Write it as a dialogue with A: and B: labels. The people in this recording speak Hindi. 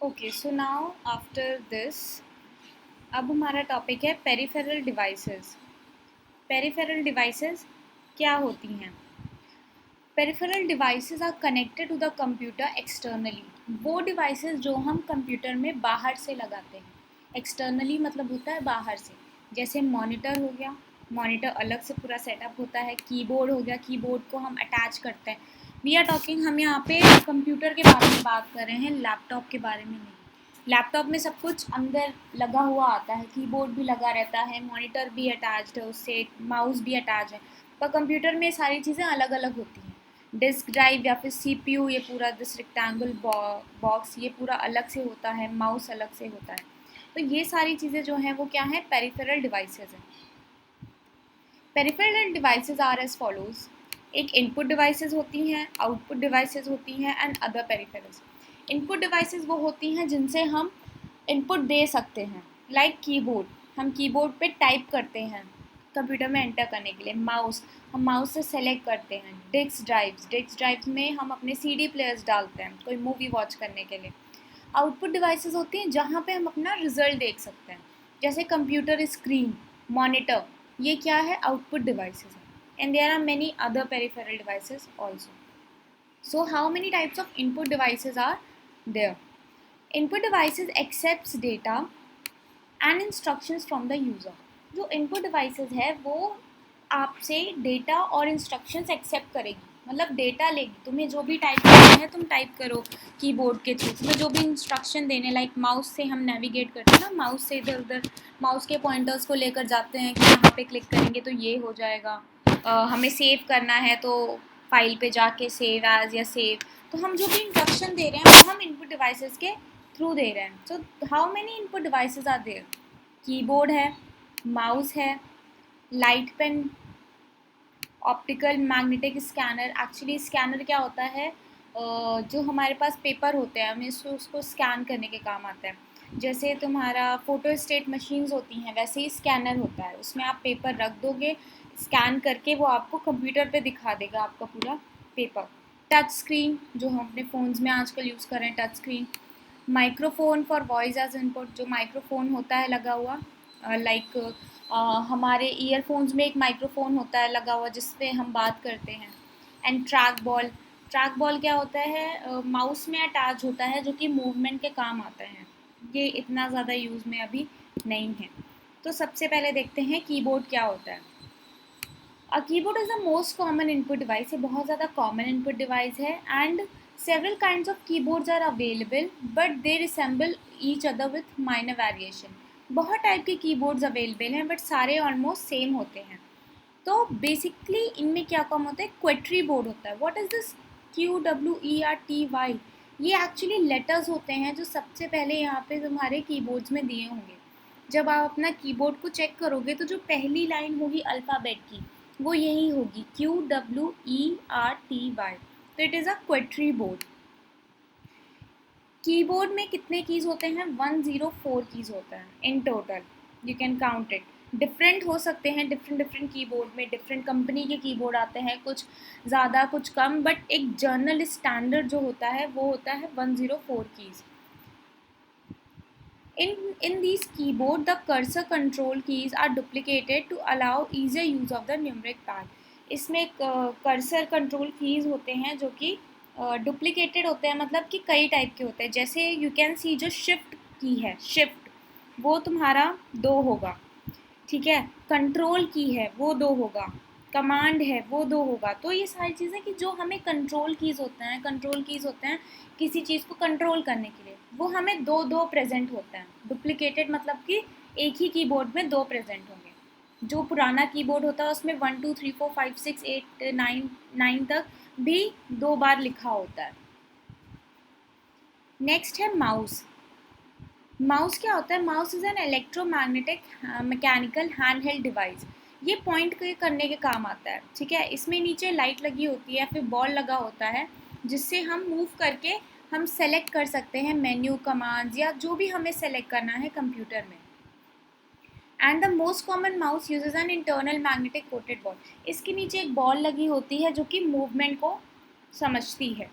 A: Okay, so now after this अब हमारा टॉपिक है पेरिफेरल डिवाइसेस। पेरिफेरल डिवाइसेस क्या होती हैं? Peripheral devices are connected to the computer externally. वो डिवाइसेस जो हम कंप्यूटर में बाहर से लगाते हैं। एक्सटर्नली मतलब होता है बाहर से। जैसे मॉनिटर हो गया, मॉनिटर अलग से पूरा सेटअप होता है। कीबोर्ड हो गया, कीबोर्ड को हम अटैच करते हैं। वी आर टॉकिंग, हम यहाँ पे कंप्यूटर के बारे में बात कर रहे हैं, लैपटॉप के बारे में नहीं। लैपटॉप में सब कुछ अंदर लगा हुआ आता है, कीबोर्ड भी लगा रहता है, मॉनिटर भी अटैच्ड है उससे, माउस भी अटैच है। पर कंप्यूटर में सारी चीज़ें अलग अलग होती हैं। डिस्क ड्राइव या फिर सीपीयू, ये पूरा दिस रेक्टेंगल बॉक्स ये पूरा अलग से होता है, माउस अलग से होता है। तो ये सारी चीज़ें जो हैं वो क्या हैं? पेरिफेरल डिवाइसेस हैं। Peripheral devices are as follows. एक इनपुट डिवाइसेस होती हैं, आउटपुट डिवाइसेस होती हैं and other peripherals. Input devices वो होती हैं जिनसे हम इनपुट दे सकते हैं, लाइक कीबोर्ड। हम कीबोर्ड पे टाइप करते हैं कंप्यूटर में एंटर करने के लिए। माउस, हम माउस से सेलेक्ट करते हैं। डिस्क ड्राइव्स में हम अपने सीडी प्लेयर्स डालते हैं कोई मूवी वॉच करने के लिए। आउटपुट डिवाइसेस होती हैं जहाँ पे हम अपना रिजल्ट देख सकते हैं, जैसे कंप्यूटर स्क्रीन, मॉनिटर, ये क्या है? आउटपुट डिवाइसेस है। And there are many other peripheral devices also. So how many types of input devices are there? Input devices accepts data and instructions from the user. जो input devices है वो आपसे डेटा और इंस्ट्रक्शंस एक्सेप्ट करेगी, मतलब डेटा लेगी। तुम्हें जो भी टाइप करना है तुम टाइप करो कीबोर्ड के थ्रू। तुम्हें जो भी इंस्ट्रक्शन देने, लाइक माउस से हम नेविगेट करते हैं ना, माउस से इधर उधर माउस के पॉइंटर्स को लेकर जाते हैं कि यहाँ पे क्लिक करेंगे तो ये हो जाएगा। हमें सेव करना है तो फाइल पे जाके सेव एज या सेव, तो हम जो भी इंस्ट्रक्शन दे रहे हैं वो हम इनपुट डिवाइसेस के थ्रू दे रहे हैं। So how many input devices are there? Keyboard है, माउस है, light pen, optical magnetic scanner. Actually scanner क्या होता है? जो हमारे पास पेपर होते हैं हमें उसको स्कैन करने के काम आता है। जैसे तुम्हारा फोटो स्टेट मशीन्स होती हैं वैसे ही स्कैनर होता है, उसमें आप पेपर रख दोगे, स्कैन करके वो आपको कंप्यूटर पे दिखा देगा आपका पूरा पेपर। टच स्क्रीन, जो हम अपने फ़ोन्स में आजकल यूज़ कर रहे हैं, touch screen. Microphone for voice as input, जो माइक्रोफोन होता है लगा हुआ, लाइक हमारे ईयरफोन्स में एक माइक्रोफोन होता है लगा हुआ जिस पे हम बात करते हैं। एंड ट्रैक बॉल क्या होता है? माउस में अटैच होता है, जो कि मूवमेंट के काम आता है। ये इतना ज़्यादा यूज़ में अभी नहीं है। तो सबसे पहले देखते हैं कीबोर्ड क्या होता है। A keyboard is the most common input device, ये बहुत ज़्यादा कॉमन इनपुट डिवाइस है। And several kinds of keyboards are available but they resemble each other with minor variation. बहुत टाइप के कीबोर्ड्स अवेलेबल हैं बट सारे ऑलमोस्ट सेम होते हैं। तो बेसिकली इनमें क्या कम होता है? क्वेट्री बोर्ड होता है। What is this? QWERTY, ये एक्चुअली लेटर्स होते हैं जो सबसे पहले यहाँ पे तुम्हारे कीबोर्ड्स में दिए होंगे। जब आप अपना कीबोर्ड को चेक करोगे तो जो पहली लाइन होगी अल्फ़ाबेट की वो यही होगी, QWERTY। तो इट इज़ अ क्वेट्री बोर्ड। कीबोर्ड में कितने कीज़ होते हैं? 104 कीज़ होता है in total, you can count it. Different हो सकते हैं, डिफरेंट कीबोर्ड में डिफरेंट कंपनी के कीबोर्ड आते हैं, कुछ ज़्यादा कुछ कम, बट एक जर्नल स्टैंडर्ड जो होता है वो होता है 104 keys. In these keyboard, the cursor control keys are duplicated to allow easier use of the numeric pad. इसमें कर्सर कंट्रोल कीज़ होते हैं जो कि डुप्लीकेटेड होते हैं, मतलब कि कई टाइप के होते हैं। जैसे यू कैन सी जो शिफ्ट की है, शिफ्ट वो तुम्हारा 2 होगा, ठीक है। कंट्रोल की है वो 2 होगा, कमांड है वो 2 होगा। तो ये सारी चीज़ें कि जो हमें कंट्रोल कीज़ होते हैं किसी चीज़ को कंट्रोल करने के लिए, वो हमें 2 प्रेजेंट होते हैं। डुप्लीकेटेड मतलब कि एक ही कीबोर्ड में 2 प्रेजेंट होंगे। जो पुराना कीबोर्ड होता है उसमें 1 2 3 4 5 6 8 9 तक भी 2 बार लिखा होता है। नेक्स्ट है माउस। माउस क्या होता है? Mouse is an electromagnetic mechanical hand held device. ये पॉइंट करने के काम आता है, ठीक है। इसमें नीचे लाइट लगी होती है, फिर बॉल लगा होता है जिससे हम मूव करके हम सेलेक्ट कर सकते हैं मेन्यू, कमांड्स या जो भी हमें सेलेक्ट करना है कंप्यूटर में। And the most common mouse uses an internal magnetic coated ball. इसके नीचे एक बॉल लगी होती है जो कि मूवमेंट को समझती है।